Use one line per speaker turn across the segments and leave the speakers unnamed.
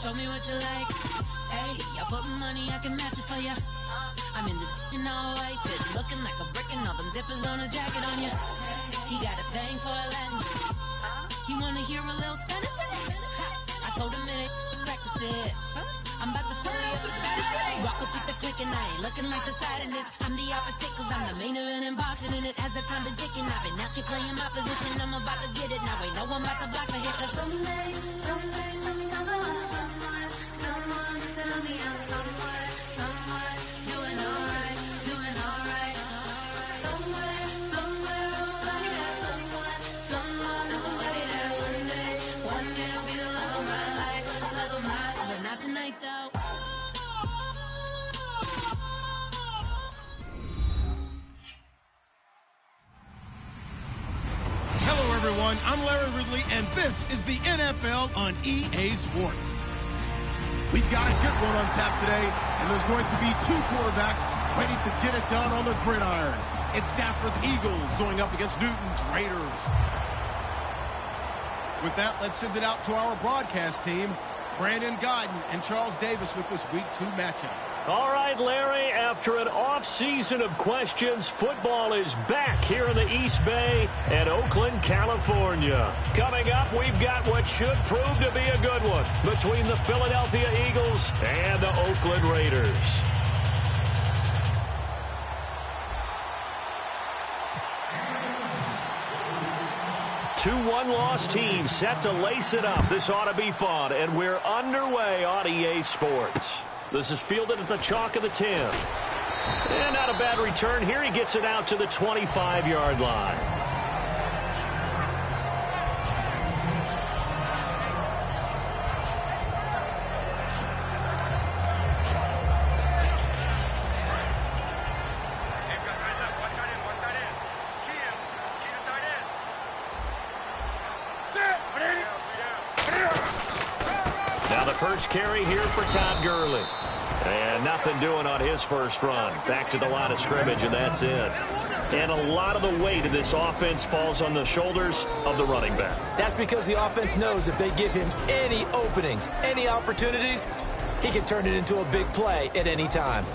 show me what you like. Hey, I put money, I can match it for ya. I'm in this all white fit, looking like a brick and all them zippers on a jacket on ya. He got a thing for a Latin. He wanna hear a little Spanish? I told him it ain't practice it. I'm about to fill you up with Spanish. Rock up with the click and I ain't looking like the side in this. I'm the opposite cause I'm the main event in boxing and it has the time been ticking. I've been out here playing my position. I'm about to get it now. Ain't no one about to block the hit. Cause someday, someone tell me I'm someone doing alright. Somewhere, somebody that one day will be the love of my life, but not tonight though.
Hello everyone, I'm Larry Ridley and this is the NFL on EA Sports. We've got a good one on tap today, and there's going to be two quarterbacks ready to get it done on the gridiron. It's Stafford's Eagles going up against Newton's Raiders. With that, let's send it out to our broadcast team, Brandon Godden and Charles Davis with this Week 2 matchup.
All right, Larry, after an off-season of questions, football is back here in the East Bay at Oakland, California. Coming up, we've got what should prove to be a good one between the Philadelphia Eagles and the Oakland Raiders. Two one-loss teams set to lace it up. This ought to be fun, and we're underway on EA Sports. This is fielded at the chalk of the 10. And not a bad return here. He gets it out to the 25-yard line. Now the first carry here for Todd Gurley. And nothing doing on his first run. Back to the line of scrimmage, and that's it. And a lot of the weight of this offense falls on the shoulders of the running back.
That's because the offense knows if they give him any openings, any opportunities, he can turn it into a big play at any time.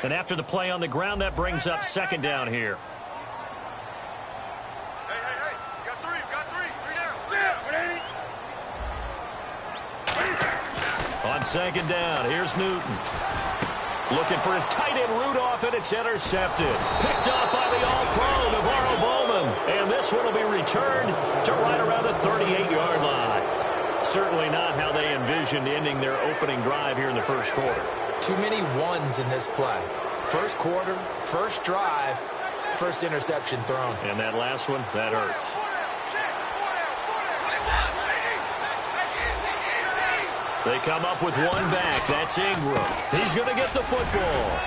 And after the play on the ground, that brings up second down here. On second down, here's Newton. Looking for his tight end Rudolph, and it's intercepted. Picked up by the all-pro Navarro Bowman. And this one will be returned to right around the 38-yard line. Certainly not how they envisioned ending their opening drive here in the first quarter.
Too many ones in this play. First quarter, first drive, first interception thrown.
And that last one, that hurts. They come up with one back. That's Ingram. He's going to get the football.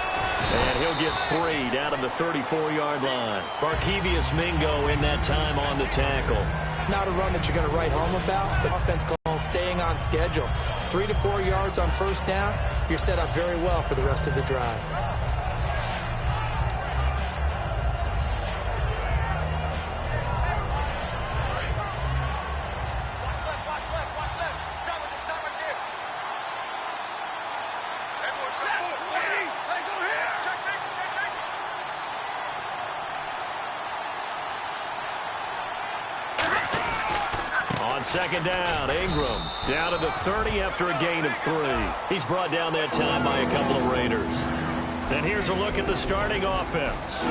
And he'll get 3 down to the 34-yard line. Barkevious Mingo in that time on the tackle.
Not a run that you're going to write home about. The offense calls staying on schedule. 3 to 4 yards on first down. You're set up very well for the rest of the drive.
Second down, Ingram down to the 30 after a gain of 3. He's brought down that time by a couple of Raiders. And here's a look at the starting offense.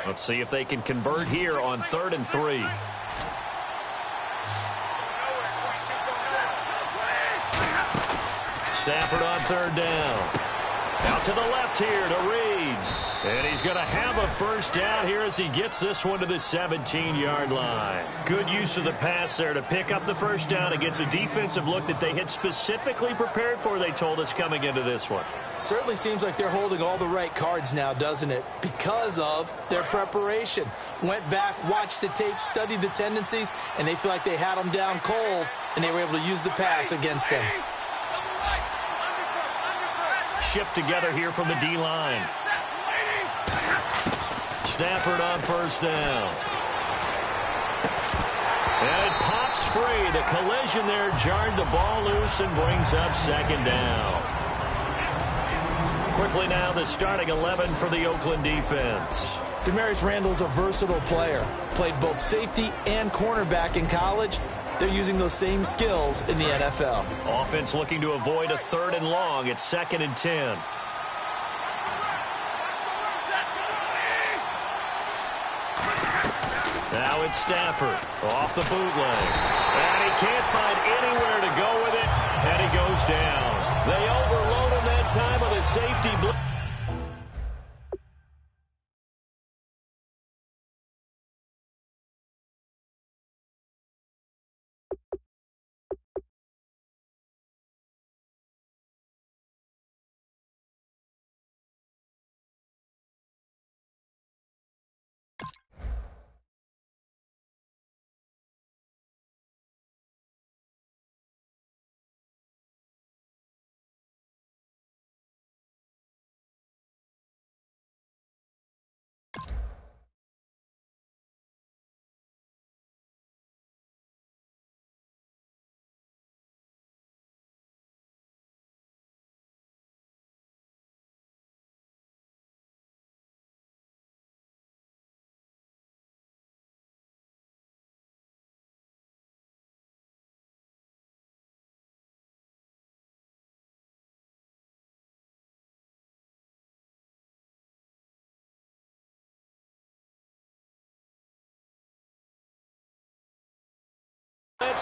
Let's see if they can convert here on 3rd and 3. Stafford on 3rd down. Out to the left here to Reed. And he's going to have a first down here as he gets this one to the 17-yard line. Good use of the pass there to pick up the first down against a defensive look that they had specifically prepared for, they told us, coming into this one.
Certainly seems like they're holding all the right cards now, doesn't it? Because of their preparation. Went back, watched the tape, studied the tendencies, and they feel like they had them down cold, and they were able to use the pass against them.
Shift together here from the D-line. Stafford on first down. And it pops free. The collision there jarred the ball loose and brings up second down. Quickly now, the starting 11 for the Oakland defense.
Demarius Randall's a versatile player. Played both safety and cornerback in college. They're using those same skills in the NFL.
Offense looking to avoid a 3rd and long. It's 2nd and 10. Now it's Stafford off the bootleg. And he can't find anywhere to go with it, and he goes down. They overload him that time with a safety blitz.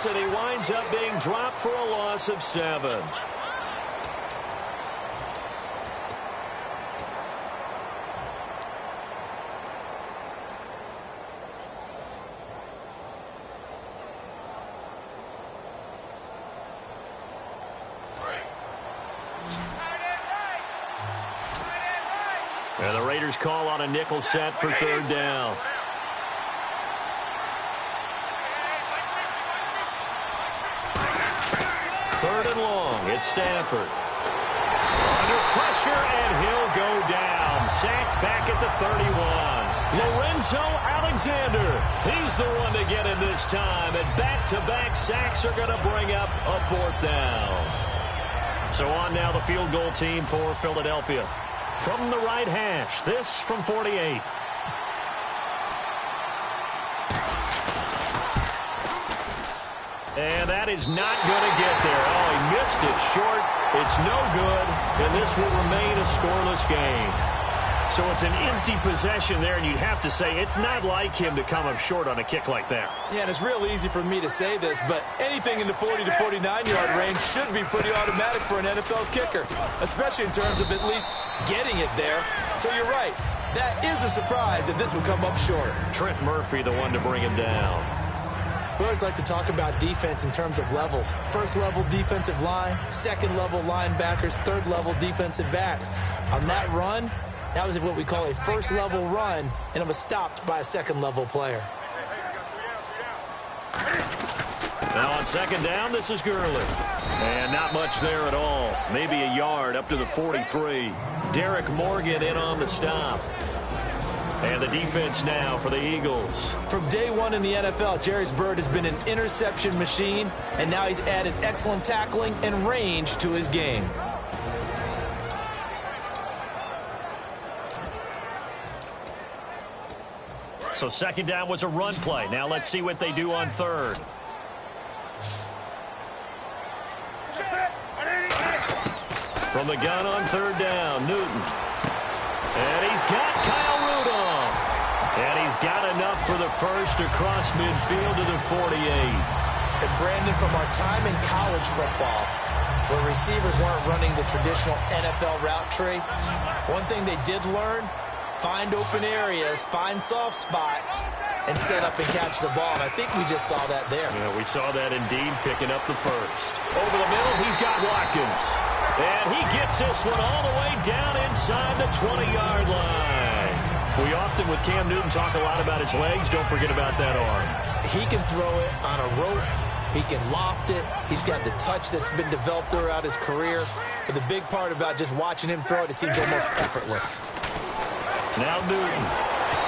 And he winds up being dropped for a loss of 7. And the Raiders call on a nickel set for 3rd down. Third and long, it's Stafford. Under pressure, and he'll go down. Sacked back at the 31. Lorenzo Alexander, he's the one to get in this time. And back-to-back sacks are going to bring up a 4th down. So on now the field goal team for Philadelphia. From the right hash, this from 48. And that is not going to get there. Oh, he missed it short. It's no good, and this will remain a scoreless game. So it's an empty possession there, and you'd have to say it's not like him to come up short on a kick like that.
Yeah, and it's real easy for me to say this, but anything in the 40 to 49-yard range should be pretty automatic for an NFL kicker, especially in terms of at least getting it there. So you're right. That is a surprise that this would come up short.
Trent Murphy, the one to bring him down.
We always like to talk about defense in terms of levels. 1st level defensive line, 2nd level linebackers, 3rd level defensive backs. On that run, that was what we call a 1st level run, and it was stopped by a 2nd level player.
Now on 2nd down, this is Gurley. And not much there at all. Maybe a yard up to the 43. Derek Morgan in on the stop. And the defense now for the Eagles.
From day one in the NFL, Jerry's Bird has been an interception machine, and now he's added excellent tackling and range to his game.
So 2nd down was a run play. Now let's see what they do on 3rd. From the gun on 3rd down, Newton. And he's got Kyle Rudolph. And he's got enough for the first across midfield to the 48.
And Brandon, from our time in college football, where receivers weren't running the traditional NFL route tree, one thing they did learn, find open areas, find soft spots, and set up and catch the ball. And I think we just saw that there.
Yeah, we saw that indeed, picking up the first. Over the middle, he's got Watkins. And he gets this one all the way down inside the 20-yard line. We often, with Cam Newton, talk a lot about his legs. Don't forget about that arm.
He can throw it on a rope. He can loft it. He's got the touch that's been developed throughout his career. But the big part about just watching him throw it, it seems almost effortless.
Now Newton.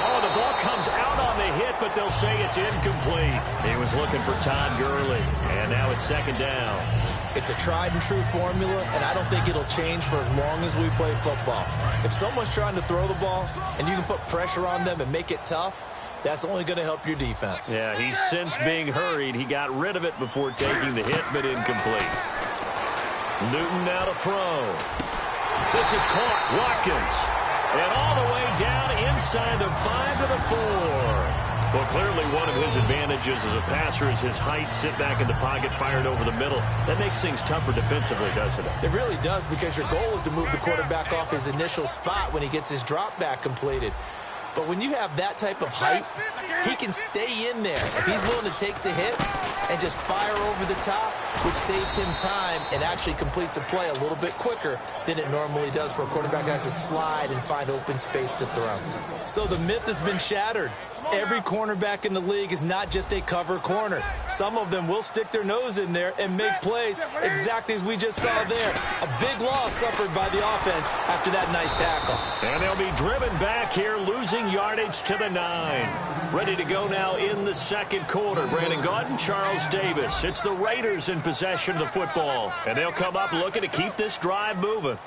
Oh, the ball comes out on the hit, but they'll say it's incomplete. He was looking for Todd Gurley, and now it's second down.
It's a tried-and-true formula, and I don't think it'll change for as long as we play football. If someone's trying to throw the ball and you can put pressure on them and make it tough, that's only going to help your defense.
Yeah, he's since being hurried. He got rid of it before taking the hit, but incomplete. Newton now to throw. This is caught. Watkins. And all the way down inside the 5 to the 4. Well, clearly one of his advantages as a passer is his height. Sit back in the pocket, fired over the middle. That makes things tougher defensively, doesn't it?
It really does, because your goal is to move the quarterback off his initial spot when he gets his drop back completed. But when you have that type of height, he can stay in there. If he's willing to take the hits and just fire over the top, which saves him time and actually completes a play a little bit quicker than it normally does for a quarterback who has to slide and find open space to throw. So the myth has been shattered. Every cornerback in the league is not just a cover corner. Some of them will stick their nose in there and make plays exactly as we just saw there. A big loss suffered by the offense after that nice tackle.
And they'll be driven back here, losing yardage to the 9. Ready to go now in the second quarter. Brandon Gaudin, Charles Davis. It's the Raiders in possession of the football. And they'll come up looking to keep this drive moving.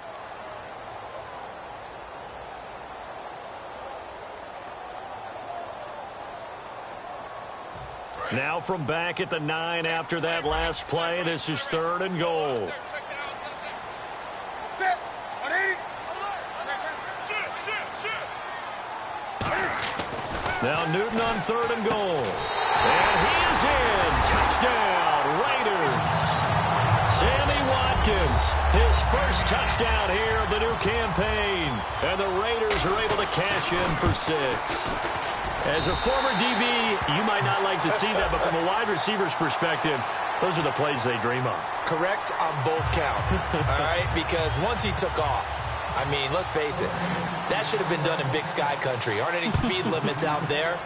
Now from back at the 9 after that last play, this is 3rd and goal. Now Newton on 3rd and goal. And he is in. Touchdown, Raiders. Sammy Watkins, his first touchdown here of the new campaign. And the Raiders are able to cash in for 6. As a former DB, you might not like to see that, but from a wide receiver's perspective, those are the plays they dream of.
Correct on both counts, all right? Because once he took off, I mean, let's face it, that should have been done in Big Sky Country. Aren't any speed limits out there?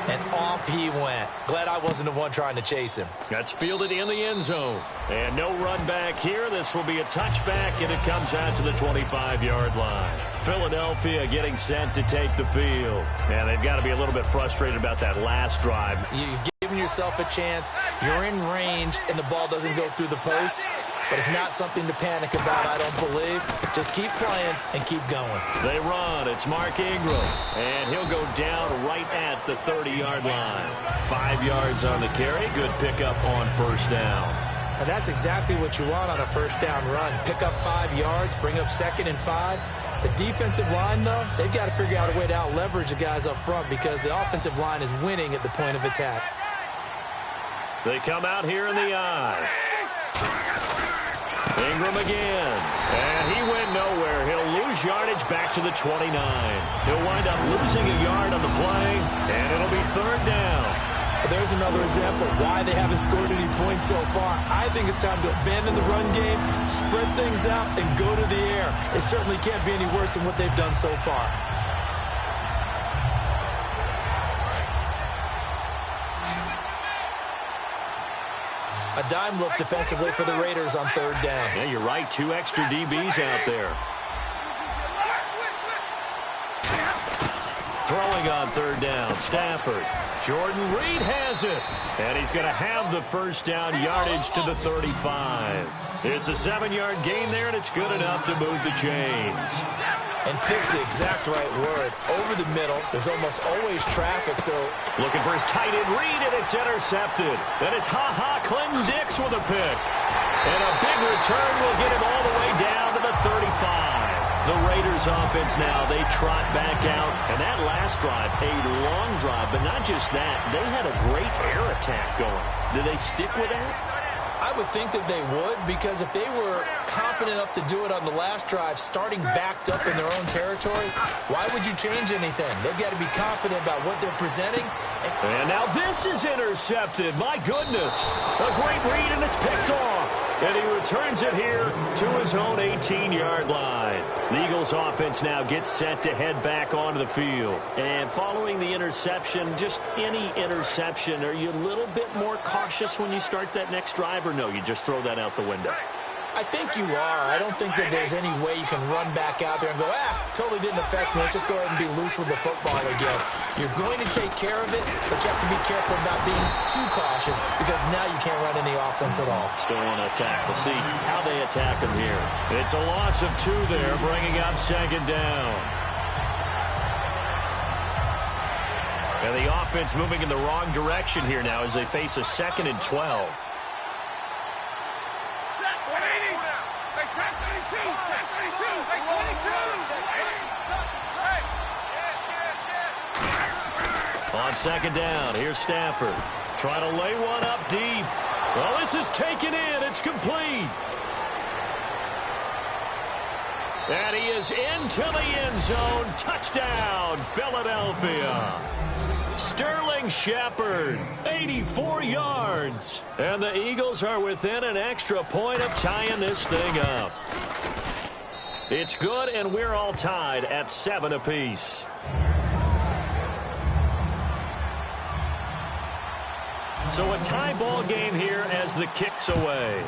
And off he went. Glad I wasn't the one trying to chase him.
That's fielded in the end zone. And no run back here. This will be a touchback, and it comes out to the 25-yard line. Philadelphia getting set to take the field. And they've got to be a little bit frustrated about that last drive.
You're giving yourself a chance. You're in range, and the ball doesn't go through the post. But it's not something to panic about, I don't believe. Just keep playing and keep going.
They run. It's Mark Ingram. And he'll go down right at the 30-yard line. 5 yards on the carry. Good pickup on first down.
And that's exactly what you want on a first down run. Pick up 5 yards, bring up 2nd and 5. The defensive line, though, they've got to figure out a way to out-leverage the guys up front because the offensive line is winning at the point of attack.
They come out here in the eye. Ingram again. And he went nowhere. He'll lose yardage back to the 29. He'll wind up losing a yard on the play, and it'll be 3rd down.
There's another example of why they haven't scored any points so far. I think it's time to abandon the run game, spread things out, and go to the air. It certainly can't be any worse than what they've done so far. A dime look defensively for the Raiders on 3rd down.
Yeah, you're right. 2 extra DBs out there. Throwing on 3rd down, Stafford. Jordan Reed has it. And he's going to have the first down, yardage to the 35. It's a 7-yard gain there, and it's good enough to move the chains.
And fix the exact right word. Over the middle, there's almost always traffic, so...
Looking for his tight end Reed, and it's intercepted. And it's Clinton Dix with a pick. And a big return will get him all the way down to the 35. The Raiders offense now, they trot back out. And that last drive, a long drive, but not just that. They had a great air attack going. Did they stick with that?
I would think that they would, because if they were confident enough to do it on the last drive, starting backed up in their own territory, why would you change anything? They've got to be confident about what they're presenting.
And now this is intercepted. My goodness. A great read, and it's picked off. And he returns it here to his own 18-yard line. The Eagles offense now gets set to head back onto the field. And following the interception, just any interception, are you a little bit more cautious when you start that next drive, or no, you just throw that out the window?
I think you are. I don't think that there's any way you can run back out there and go, totally didn't affect me. Let's just go ahead and be loose with the football again. You're going to take care of it, but you have to be careful about being too cautious, because now you can't run any offense at all.
Still want to attack. We'll see how they attack him here. It's a loss of 2 there, bringing up second down. And the offense moving in the wrong direction here now as they face a 2nd and 12. On second down, here's Stafford. Trying to lay one up deep. Well, this is taken in. It's complete. And he is into the end zone. Touchdown, Philadelphia. Sterling Shepard, 84 yards. And the Eagles are within an extra point of tying this thing up. It's good, and we're all tied at 7 apiece. So a tie ball game here as the kick's away.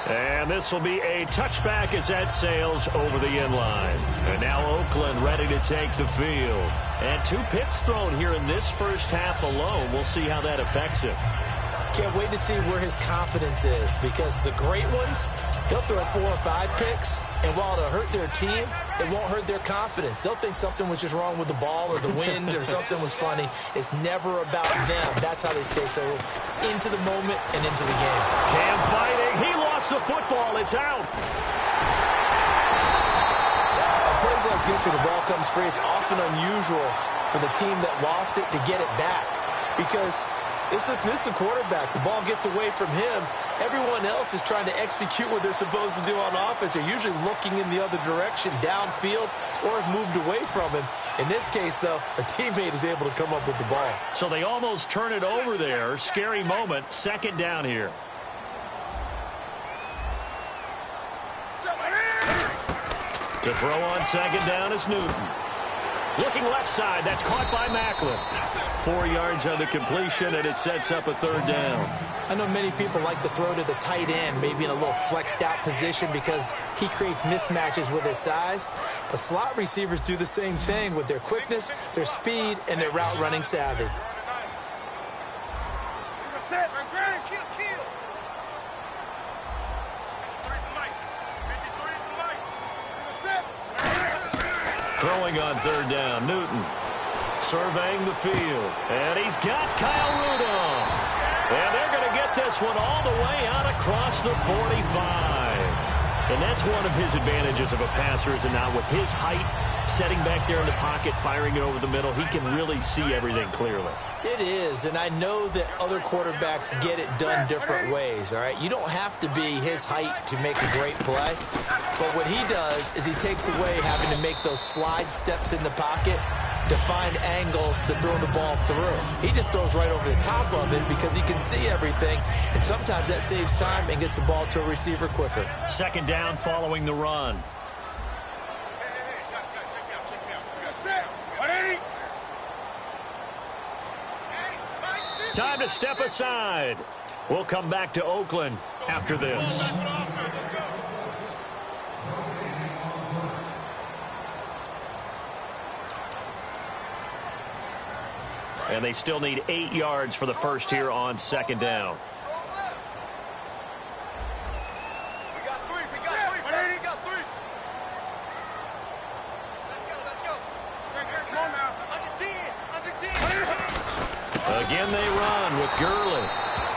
And this will be a touchback as that sails over the end line. And now Oakland ready to take the field. And 2 picks thrown here in this first half alone. We'll see how that affects him.
Can't wait to see where his confidence is, because the great ones, they'll throw 4 or 5 picks, and while it'll hurt their team, it won't hurt their confidence. They'll think something was just wrong with the ball or the wind or something was funny. It's never about them. That's how they stay so into the moment and into the game.
Cam fighting. He lost the football. It's out.
On plays like this where the ball comes free, it's often unusual for the team that lost it to get it back, because this is the quarterback. The ball gets away from him. Everyone else is trying to execute what they're supposed to do on offense. They're usually looking in the other direction, downfield, or have moved away from him. In this case, though, a teammate is able to come up with the ball.
So they almost turn it over there. Scary moment. Second down here. To throw on second down is Newton. Looking left side. That's caught by Macklin. 4 yards on the completion, and it sets up a 3rd down.
I know many people like to throw to the tight end, maybe in a little flexed out position, because he creates mismatches with his size. But slot receivers do the same thing with their quickness, their speed, and their route running savvy.
Throwing on 3rd down, Newton. Surveying the field. And he's got Kyle Rudolph. And they're going to get this one all the way out across the 45. And that's one of his advantages of a passer, is not with his height, setting back there in the pocket, firing it over the middle. He can really see everything clearly.
It is, and I know that other quarterbacks get it done different ways, all right? You don't have to be his height to make a great play. But what he does is he takes away having to make those slide steps in the pocket to find angles to throw the ball through. He just throws right over the top of it because he can see everything, and sometimes that saves time and gets the ball to a receiver quicker.
Second down following the run. Time to step aside. We'll come back to Oakland after this. And they still need 8 yards for the first here on second down.
We got three. We got three. Let's go. Come on now. Under 10.
Again they run with Gurley.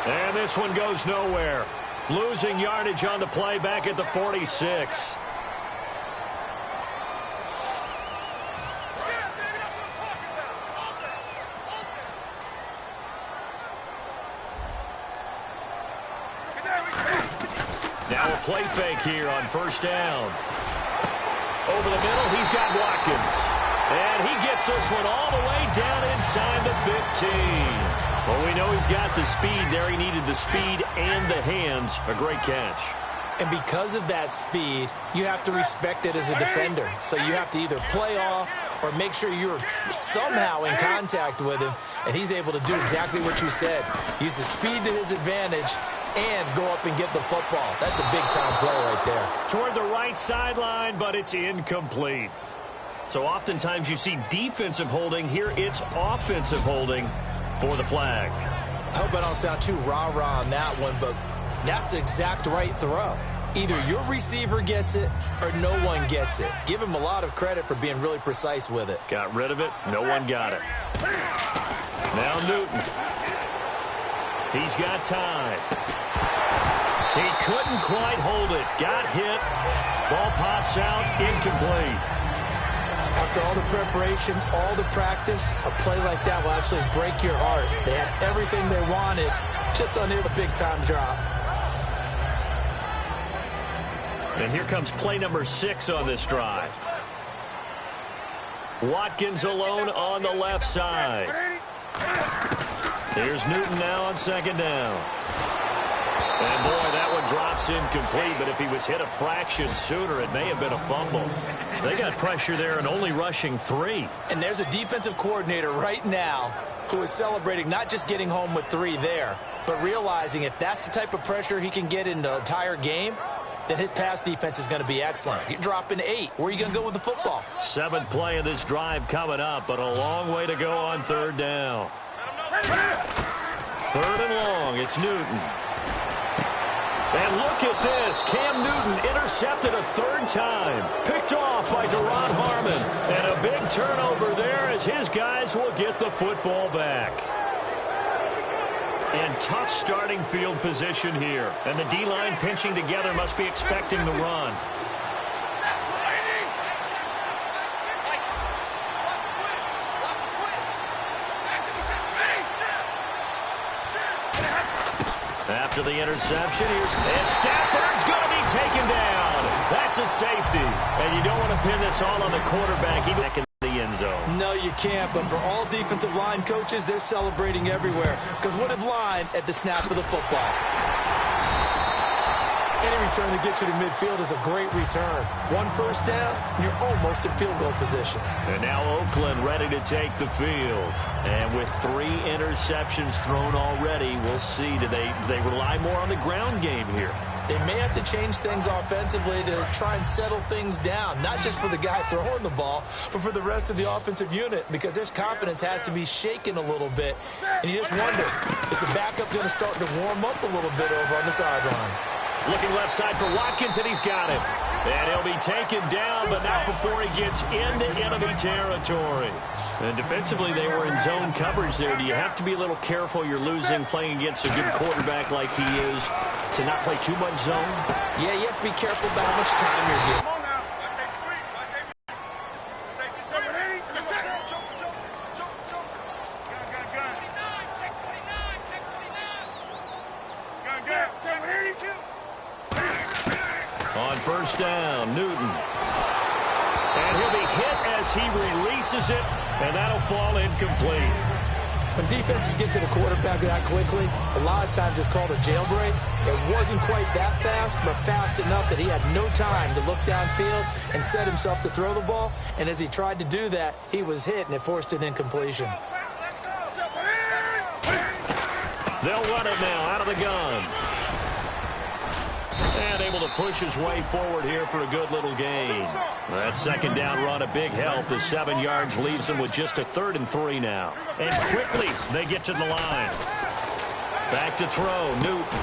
And this one goes nowhere. Losing yardage on the play back at the 46. play fake here on first down. Over the middle, he's got Watkins. And he gets this one all the way down inside the 15. Well, we know he's got the speed there. He needed the speed and the hands. A great catch.
And because of that speed, you have to respect it as a defender. So you have to either play off or make sure you're somehow in contact with him. And he's able to do exactly what you said. Use the speed to his advantage and go up and get the football. That's a big-time play right there.
Toward the right sideline, but it's incomplete. So oftentimes you see defensive holding. Here it's offensive holding for the flag.
I hope I don't sound too rah-rah on that one, but that's the exact right throw. Either your receiver gets it or no one gets it. Give him a lot of credit for being really precise with it.
Got rid of it. No one got it. Now Newton. He's got time. He couldn't quite hold it. Got hit. Ball pops out. Incomplete.
After all the preparation, all the practice, a play like that will actually break your heart. They had everything they wanted, just unable a big-time drop.
And here comes play number 6 on this drive. Watkins alone on the left side. Here's Newton now on second down. And, boy, that one drops incomplete, but if he was hit a fraction sooner, it may have been a fumble. They got pressure there and only rushing 3.
And there's a defensive coordinator right now who is celebrating not just getting home with 3 there, but realizing if that's the type of pressure he can get in the entire game, then his pass defense is going to be excellent. You're dropping 8. Where are you going to go with the football?
7th play of this drive coming up, but a long way to go on third down. 3rd and long. It's Newton. And look at this. Cam Newton intercepted a 3rd time. Picked off by Duron Harmon. And a big turnover there as his guys will get the football back. And tough starting field position here. And the D-line pinching together must be expecting the run. After the interception, and Stafford's going to be taken down. That's a safety. And you don't want to pin this all on the quarterback, even back in the end zone.
No, you can't. But for all defensive line coaches, they're celebrating everywhere. Because what a line at the snap of the football. Any return that gets you to midfield is a great return. 1 first down, you're almost in field goal position.
And now Oakland ready to take the field. And with 3 interceptions thrown already, we'll see. Do they rely more on the ground game here?
They may have to change things offensively to try and settle things down, not just for the guy throwing the ball, but for the rest of the offensive unit, because their confidence has to be shaken a little bit. And you just wonder, is the backup going to start to warm up a little bit over on the sideline?
Looking left side for Watkins, and he's got it. And he'll be taken down, but not before he gets into enemy territory. And defensively, they were in zone coverage there. Do you have to be a little careful? You're losing playing against a good quarterback like he is to not play too much zone?
Yeah, you have to be careful about how much time you're getting.
On first down, Newton. And he'll be hit as he releases it, and that'll fall incomplete.
When defenses get to the quarterback that quickly, a lot of times it's called a jailbreak. It wasn't quite that fast, but fast enough that he had no time to look downfield and set himself to throw the ball. And as he tried to do that, he was hit, and it forced an incompletion.
They'll run it now out of the gun. And able to push his way forward here for a good little gain. That second down run, a big help. The 7 yards leaves them with just a 3rd and 3 now. And quickly, they get to the line. Back to throw, Newton.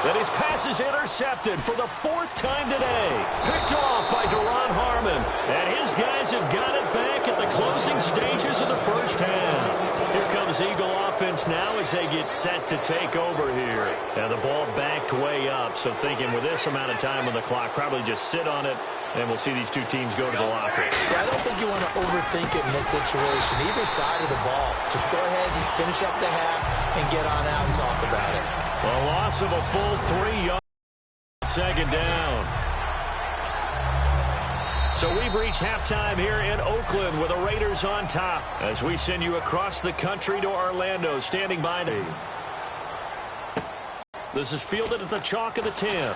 And his pass is intercepted for the 4th time today. Picked off by Duron Harmon. And his guys have got it back at the closing stages of the first half. Here comes Eagle offense now as they get set to take over here. And the ball backed way up. So thinking with this amount of time on the clock, probably just sit on it, and we'll see these two teams go to the locker.
Yeah, I don't think you want to overthink it in this situation. Either side of the ball. Just go ahead and finish up the half and get on out and talk about it.
A loss of a full 3 yards. Second down. So we've reached halftime here in Oakland with the Raiders on top as we send you across the country to Orlando. Standing by. This is fielded at the chalk of the 10.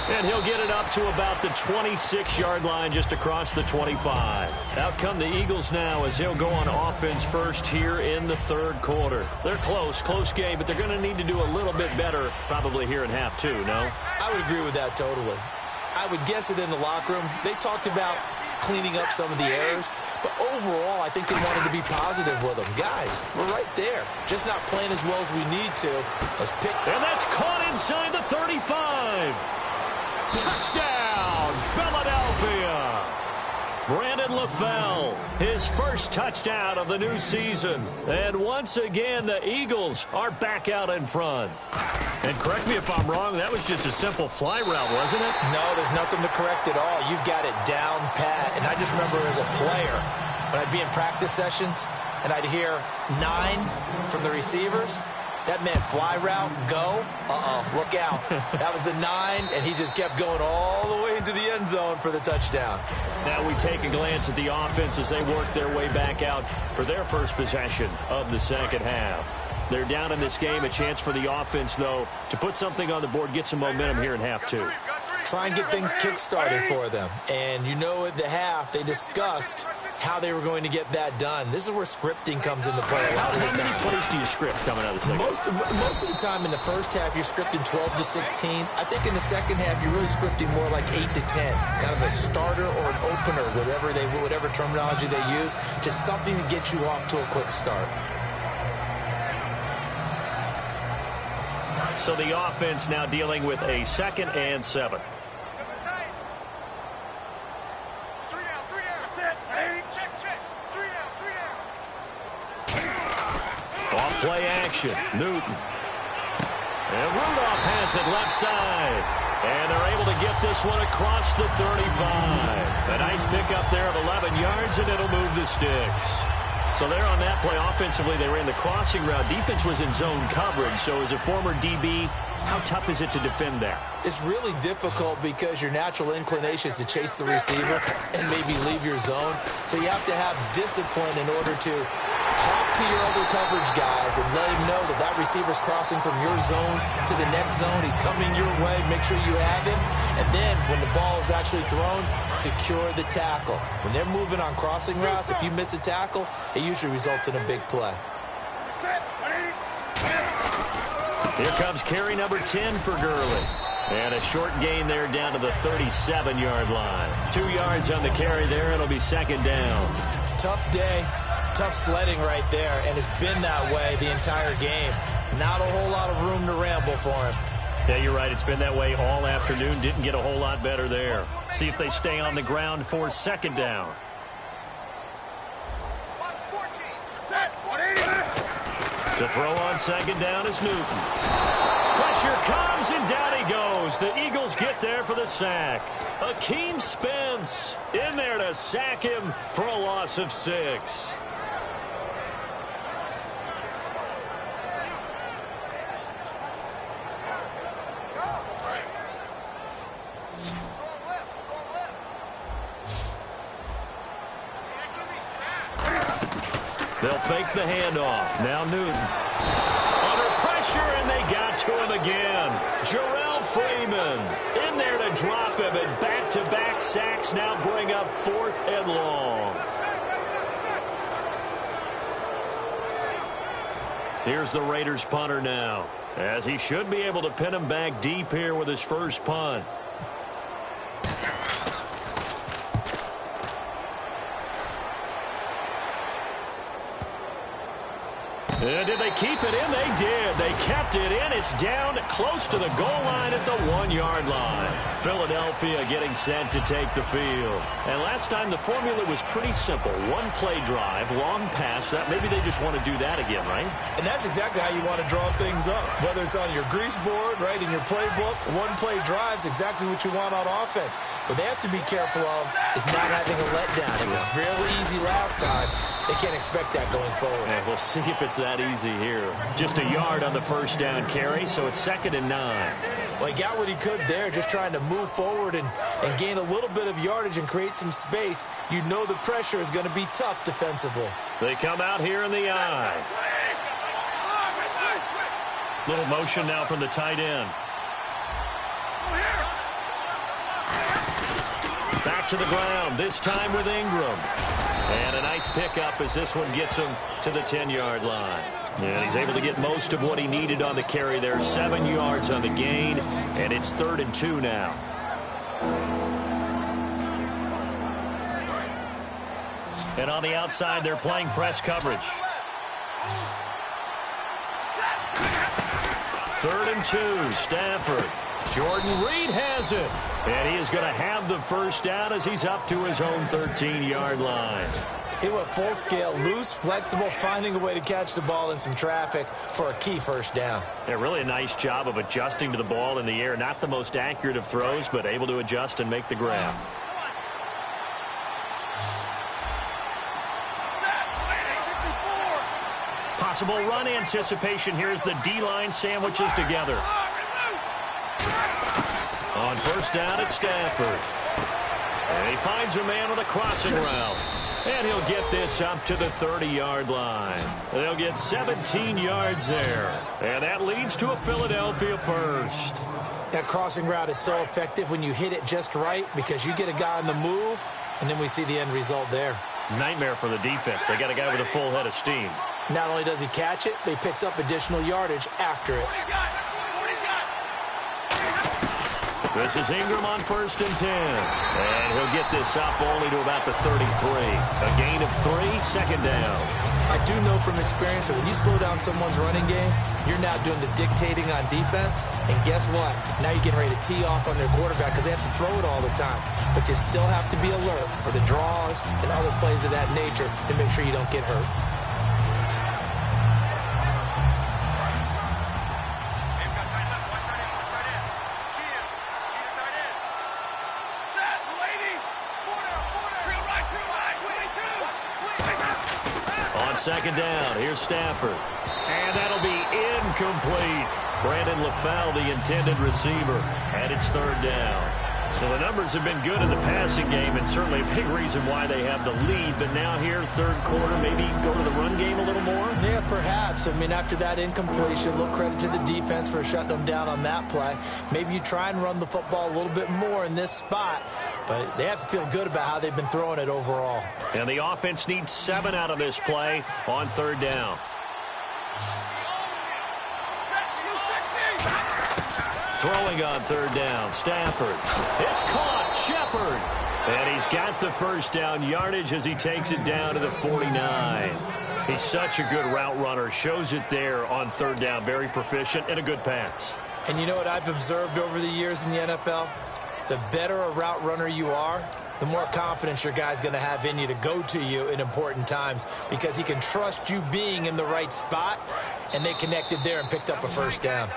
And he'll get it up to about the 26-yard line just across the 25. Out come the Eagles now as they'll go on offense first here in the third quarter. They're close game, but they're going to need to do a little bit better probably here in half two, no?
I would agree with that totally. I would guess it in the locker room. They talked about cleaning up some of the errors, but overall, I think they wanted to be positive with them. Guys, we're right there. Just not playing as well as we need to. Let's pick.
And that's caught inside the 35. Touchdown, Philadelphia. Brandon LaFell, his first touchdown of the new season. And once again, the Eagles are back out in front. And correct me if I'm wrong, that was just a simple fly route, wasn't it?
No, there's nothing to correct at all. You've got it down pat. And I just remember as a player, when I'd be in practice sessions, and I'd hear 9 from the receivers, that meant fly route, go, look out. That was the 9, and he just kept going all the way into the end zone for the touchdown.
Now we take a glance at the offense as they work their way back out for their first possession of the second half. They're down in this game. A chance for the offense, though, to put something on the board, get some momentum here in half two.
Try and get things kick-started for them. And you know at the half, they discussed how they were going to get that done. This is where scripting comes into play a lot of the time.
How many plays do you script coming out of the second?
Most of the time in the first half, you're scripting 12 to 16. I think in the second half, you're really scripting more like 8 to 10. Kind of a starter or an opener, whatever terminology they use. Just something to get you off to a quick start.
So the offense now dealing with a 2nd and 7. Off play action. Newton. And Rudolph has it left side. And they're able to get this one across the 35. A nice pickup there of 11 yards, and it'll move the sticks. So there on that play, offensively, they ran the crossing route. Defense was in zone coverage. So as a former DB, how tough is it to defend that?
It's really difficult because your natural inclination is to chase the receiver and maybe leave your zone. So you have to have discipline in order to talk to your other coverage guys and let him know that that receiver's crossing from your zone to the next zone. He's coming your way. Make sure you have him. And then when the ball is actually thrown, secure the tackle. When they're moving on crossing routes, if you miss a tackle, it usually results in a big play.
Here comes carry number 10 for Gurley. And a short gain there down to the 37-yard line. 2 yards on the carry there. It'll be second down.
Tough day. Tough sledding right there, and it's been that way the entire game. Not a whole lot of room to ramble for him.
Yeah, you're right. It's been that way all afternoon. Didn't get a whole lot better there. See if they stay on the ground for second down. To throw on second down is Newton. Pressure comes, and down he goes. The Eagles get there for the sack. Akeem Spence in there to sack him for a loss of 6. They'll fake the handoff. Now Newton. Under pressure, and they got to him again. Jarrell Freeman in there to drop him, and back-to-back sacks now bring up 4th and long. Here's the Raiders punter now, as he should be able to pin him back deep here with his first punt. Did they keep it in? They did. They kept it in. It's down close to the goal line at the 1-yard line. Philadelphia getting set to take the field. And last time the formula was pretty simple. 1-play drive, long pass. That maybe they just want to do that again, right?
And that's exactly how you want to draw things up. Whether it's on your grease board, right, in your playbook, 1-play drive is exactly what you want on offense. What they have to be careful of is not having a letdown. It was really easy last time. They can't expect that going forward.
And we'll see if it's that easy here. Just a yard on the first down carry, so it's 2nd and 9.
Well, he got what he could there, just trying to move forward and gain a little bit of yardage and create some space. You know the pressure is going to be tough defensively.
They come out here in the eye. Little motion now from the tight end. Back to the ground, this time with Ingram. And a nice pickup as this one gets him to the 10-yard line. And he's able to get most of what he needed on the carry there. 7 yards on the gain, and it's 3rd and 2 now. And on the outside, they're playing press coverage. 3rd and 2, Stafford. Jordan Reed has it. And he is going to have the first down as he's up to his own 13-yard line.
He went full scale, loose, flexible, finding a way to catch the ball in some traffic for a key first down.
Yeah, really a nice job of adjusting to the ball in the air. Not the most accurate of throws, but able to adjust and make the grab. Possible run anticipation here as the D-line sandwiches together. On first down, it's Stafford. And he finds a man with a crossing route. And he'll get this up to the 30-yard line. They'll get 17 yards there. And that leads to a Philadelphia first.
That crossing route is so effective when you hit it just right because you get a guy on the move, and then we see the end result there.
Nightmare for the defense. They got a guy with a full head of steam.
Not only does he catch it, but he picks up additional yardage after it.
This is Ingram on 1st and 10. And he'll get this up only to about the 33. A gain of 3, 2nd down.
I do know from experience that when you slow down someone's running game, you're now doing the dictating on defense. And guess what? Now you're getting ready to tee off on their quarterback because they have to throw it all the time. But you still have to be alert for the draws and other plays of that nature to make sure you don't get hurt.
On 2nd down, here's Stafford. And that'll be incomplete. Brandon LaFell, the intended receiver, and it's 3rd down. So the numbers have been good in the passing game, and certainly a big reason why they have the lead. But now here, 3rd quarter, maybe go to the run game a little more?
Yeah, perhaps. I mean, after that incompletion, a little credit to the defense for shutting them down on that play. Maybe you try and run the football a little bit more in this spot, but they have to feel good about how they've been throwing it overall.
And the offense needs 7 out of this play on 3rd down. Throwing on 3rd down, Stafford. It's caught, Shepard. And he's got the first down yardage as he takes it down to the 49. He's such a good route runner. Shows it there on 3rd down. Very proficient and a good pass.
And you know what I've observed over the years in the NFL? The better a route runner you are, the more confidence your guy's going to have in you to go to you in important times because he can trust you being in the right spot, and they connected there and picked up a first down.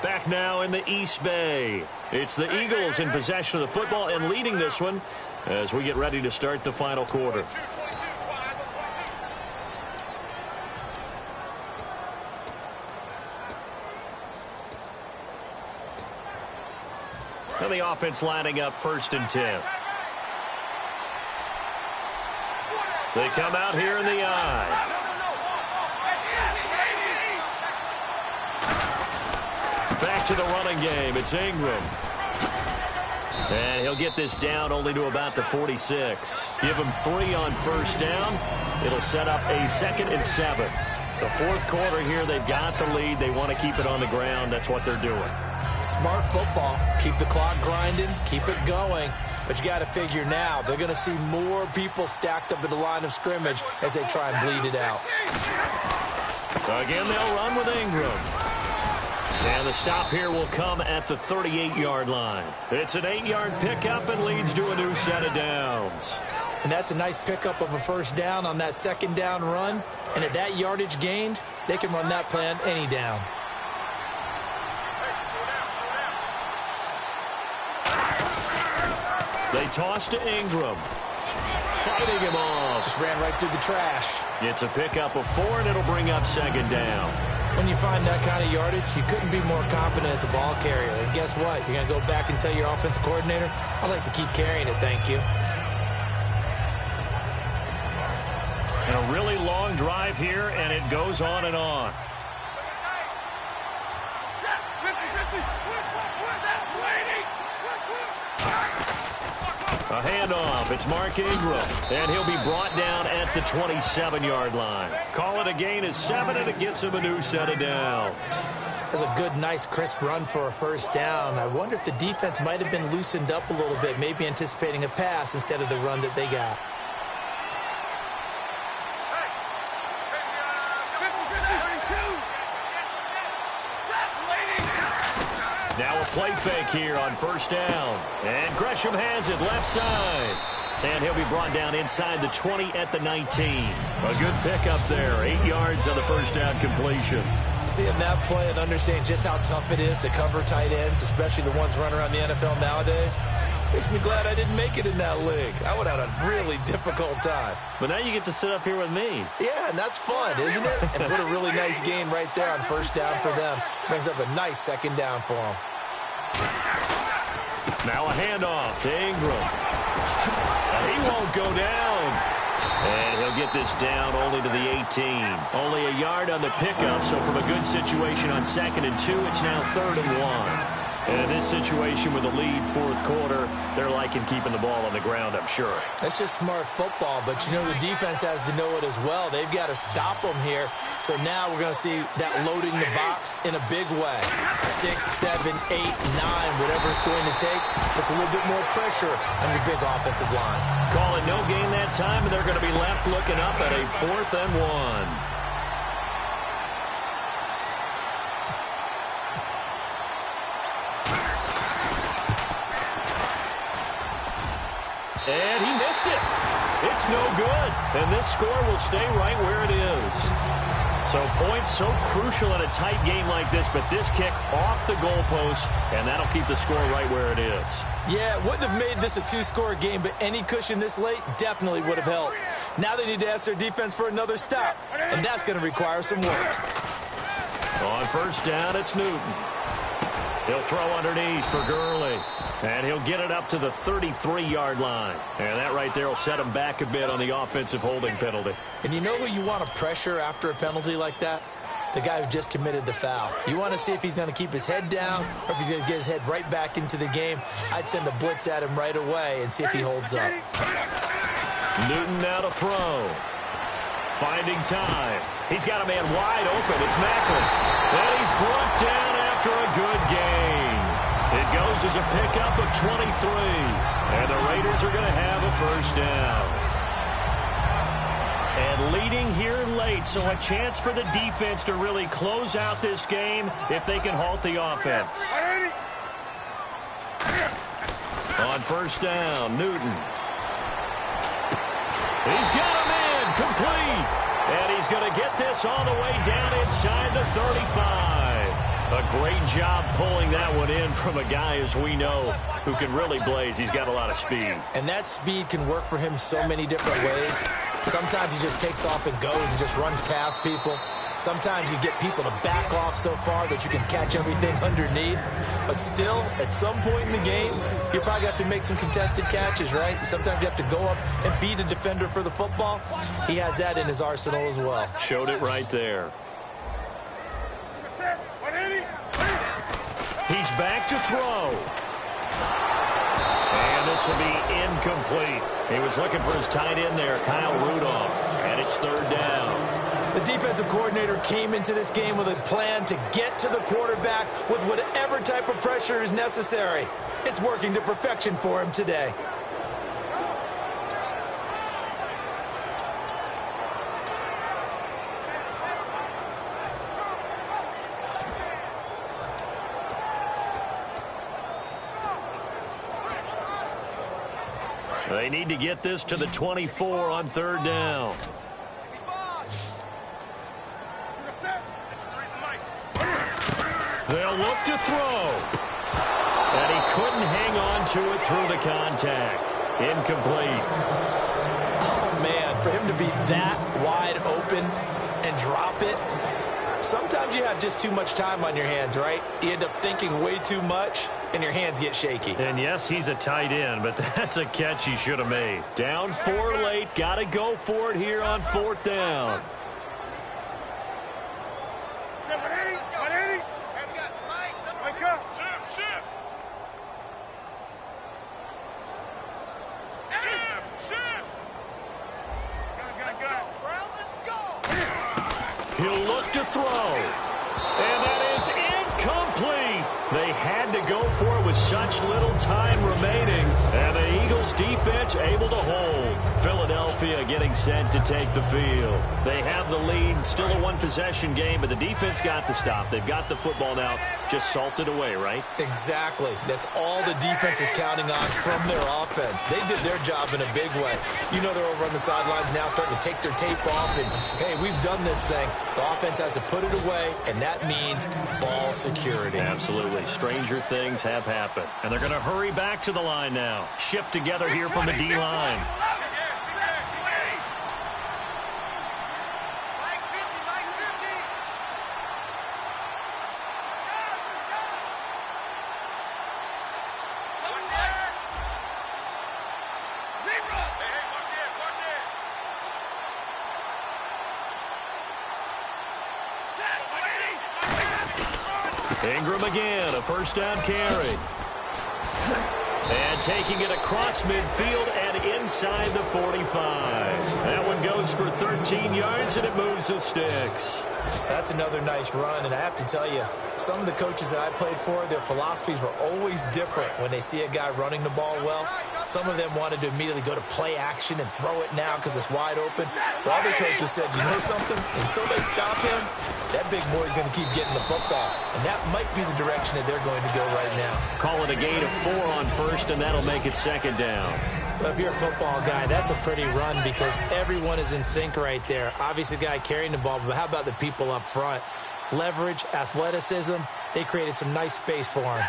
Back now in the East Bay. It's the Eagles in possession of the football and leading this one as we get ready to start the final quarter. Now the offense lining up 1st and 10. They come out here in the eye. Back to the running game. It's Ingram. And he'll get this down only to about the 46. Give him 3 on 1st down. It'll set up a 2nd and 7. The 4th quarter here, they've got the lead. They want to keep it on the ground. That's what they're doing.
Smart football. Keep the clock grinding. Keep it going. But you got to figure now, they're going to see more people stacked up at the line of scrimmage as they try and bleed it out.
So again, they'll run with Ingram. And the stop here will come at the 38-yard line. It's an 8-yard pickup and leads to a new set of downs.
And that's a nice pickup of a first down on that 2nd down run. And at that yardage gained, they can run that play on any down.
They toss to Ingram. Fighting him off.
Just ran right through the trash.
It's a pickup of 4, and it'll bring up 2nd down.
When you find that kind of yardage, you couldn't be more confident as a ball carrier. And guess what? You're going to go back and tell your offensive coordinator, I'd like to keep carrying it, thank you.
And a really long drive here, and it goes on and on. A handoff. It's Mark Ingram. And he'll be brought down at the 27-yard line. Call it a gain of 7, and it gets him a new set of downs.
That's a good, nice, crisp run for a first down. I wonder if the defense might have been loosened up a little bit, maybe anticipating a pass instead of the run that they got.
Now a play fake here on first down. And Gresham has it left side. And he'll be brought down inside the 20 at the 19. A good pickup there. 8 yards on the first down completion.
Seeing that play and understanding just how tough it is to cover tight ends, especially the ones running around the NFL nowadays, makes me glad I didn't make it in that league. I would have had a really difficult time.
But now you get to sit up here with me.
Yeah, and that's fun, isn't it? And put a really nice gain right there on first down for them. Brings up a nice second down for them.
Now a handoff to Ingram. He won't go down. And he'll get this down only to the 18. Only a yard on the pickup, so from a good situation on 2nd and 2, it's now 3rd and 1. And in this situation with a lead 4th quarter, they're liking keeping the ball on the ground, I'm sure.
That's just smart football, but you know the defense has to know it as well. They've got to stop them here. So now we're going to see that loading the box in a big way. 6, 7, 8, 9, whatever it's going to take, puts a little bit more pressure on your big offensive line.
Call it no gain that time, and they're going to be left looking up at a 4th and 1. And he missed it. It's no good. And this score will stay right where it is. So points so crucial in a tight game like this, but this kick off the goalpost, and that'll keep the score right where it is.
Yeah, it wouldn't have made this a 2-score game, but any cushion this late definitely would have helped. Now they need to ask their defense for another stop, and that's going to require some work.
On first down, it's Newton. He'll throw underneath for Gurley. And he'll get it up to the 33-yard line. And that right there will set him back a bit on the offensive holding penalty.
And you know who you want to pressure after a penalty like that? The guy who just committed the foul. You want to see if he's going to keep his head down or if he's going to get his head right back into the game. I'd send a blitz at him right away and see if he holds up.
Newton now to throw. Finding time. He's got a man wide open. It's Macklin. And he's brought down after a good game. It goes as a pickup of 23. And the Raiders are going to have a first down. And leading here late, so a chance for the defense to really close out this game if they can halt the offense. On first down, Newton. He's got him in, complete. And he's going to get this all the way down inside the 35. A great job pulling that one in from a guy, as we know, who can really blaze. He's got a lot of speed.
And that speed can work for him so many different ways. Sometimes he just takes off and goes and just runs past people. Sometimes you get people to back off so far that you can catch everything underneath. But still, at some point in the game, you probably have to make some contested catches, right? Sometimes you have to go up and beat a defender for the football. He has that in his arsenal as well.
Showed it right there. He's back to throw. And this will be incomplete. He was looking for his tight end there, Kyle Rudolph. And it's third down.
The defensive coordinator came into this game with a plan to get to the quarterback with whatever type of pressure is necessary. It's working to perfection for him today.
They need to get this to the 24 on third down. They'll look to throw. And he couldn't hang on to it through the contact. Incomplete.
Oh, man, for him to be that wide open and drop it, Sometimes you have just too much time on your hands, right? You end up thinking way too much, and your hands get shaky.
And yes, he's a tight end, but that's a catch he should have made. Down 4 late, got to go for it here on 4th down. He'll look to throw. And that is incomplete. They had to go for it with such little time remaining. And the Eagles defense able to hold. Philadelphia getting set to take the field. They have the lead. Still a one-possession game, but the defense got the stop. They've got the football now. Just salted away, right?
Exactly. That's all the defense is counting on from their offense. They did their job in a big way. You know they're over on the sidelines now starting to take their tape off and, hey, we've done this thing. The offense has to put it away, and that means ball security.
Absolutely. Stranger things have happened. And they're going to hurry back to the line now. Shift together here from the D-line. Ingram again, a first down carry. And taking it across midfield and inside the 45. That one goes for 13 yards, and it moves the sticks.
That's another nice run, and I have to tell you, some of the coaches that I played for, their philosophies were always different when they see a guy running the ball well. Some of them wanted to immediately go to play action and throw it now because it's wide open. The other coaches said, you know something? Until they stop him, that big boy's going to keep getting the football. And that might be the direction that they're going to go right now.
Call it a gain of 4 on first, and that'll make it second down.
Well, if you're a football guy, that's a pretty run because everyone is in sync right there. Obviously, the guy carrying the ball, but how about the people up front? Leverage, athleticism, they created some nice space for him.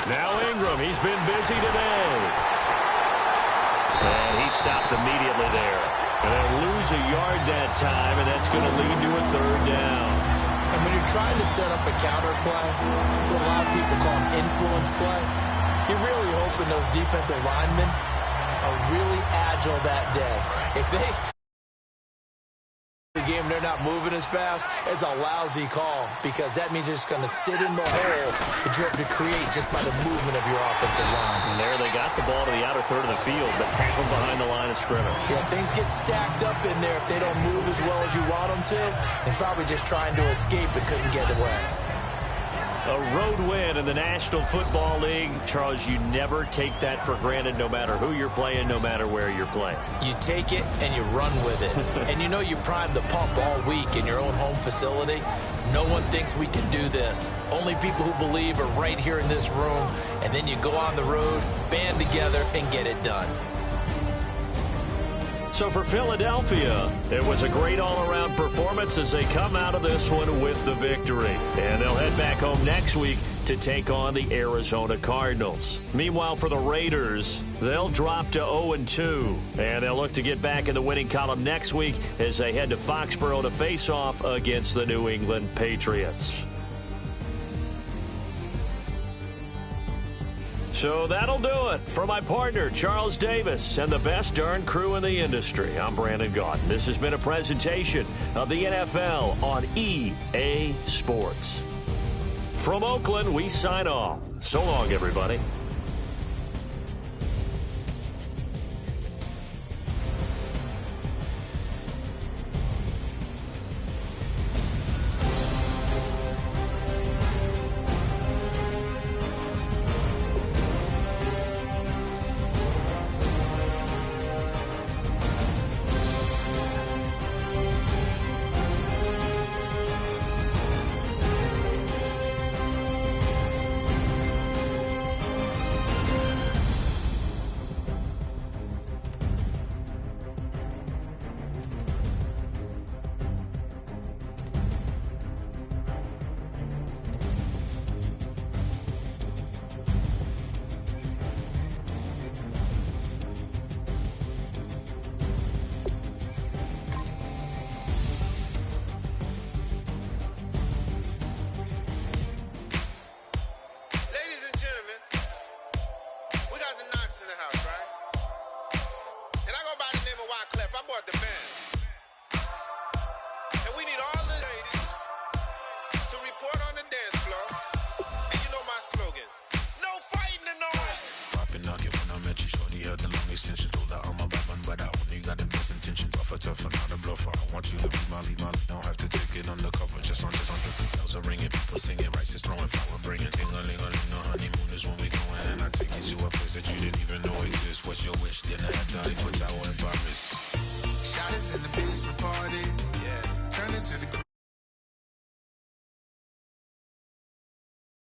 Now Ingram, he's been busy today. And he stopped immediately there. And they'll lose a yard that time, and that's going to lead to a third down.
And when you're trying to set up a counter play, that's what a lot of people call an influence play. You're really hoping those defensive linemen are really agile that day. If they the game, they're not moving as fast, it's a lousy call because that means they're just going to sit in the hole that you have to create just by the movement of your offensive line.
And there they got the ball to the outer third of the field, but tackled behind the line of scrimmage.
Yeah, things get stacked up in there if they don't move as well as you want them to, and probably just trying to escape and couldn't get away.
A road win in the National Football League. Charles, you never take that for granted no matter who you're playing, no matter where you're playing.
You take it and you run with it. And you know you primed the pump all week in your own home facility. No one thinks we can do this. Only people who believe are right here in this room. And then you go on the road, band together, and get it done.
So for Philadelphia, it was a great all-around performance as they come out of this one with the victory. And they'll head back home next week to take on the Arizona Cardinals. Meanwhile, for the Raiders, they'll drop to 0-2. And they'll look to get back in the winning column next week as they head to Foxborough to face off against the New England Patriots. So that'll do it. For my partner, Charles Davis, and the best darn crew in the industry, I'm Brandon Gaudin. This has been a presentation of the NFL on EA Sports. From Oakland, we sign off. So long, everybody.
Molly, don't have to take it undercover. Just on bells are ringing, people singing, rice is throwing flower, bringing ting-a-ling-a-ling. The honeymoon is when we going, and I take you to a place that you didn't even know exists. What's your wish? Dinner at the Eiffel Tower.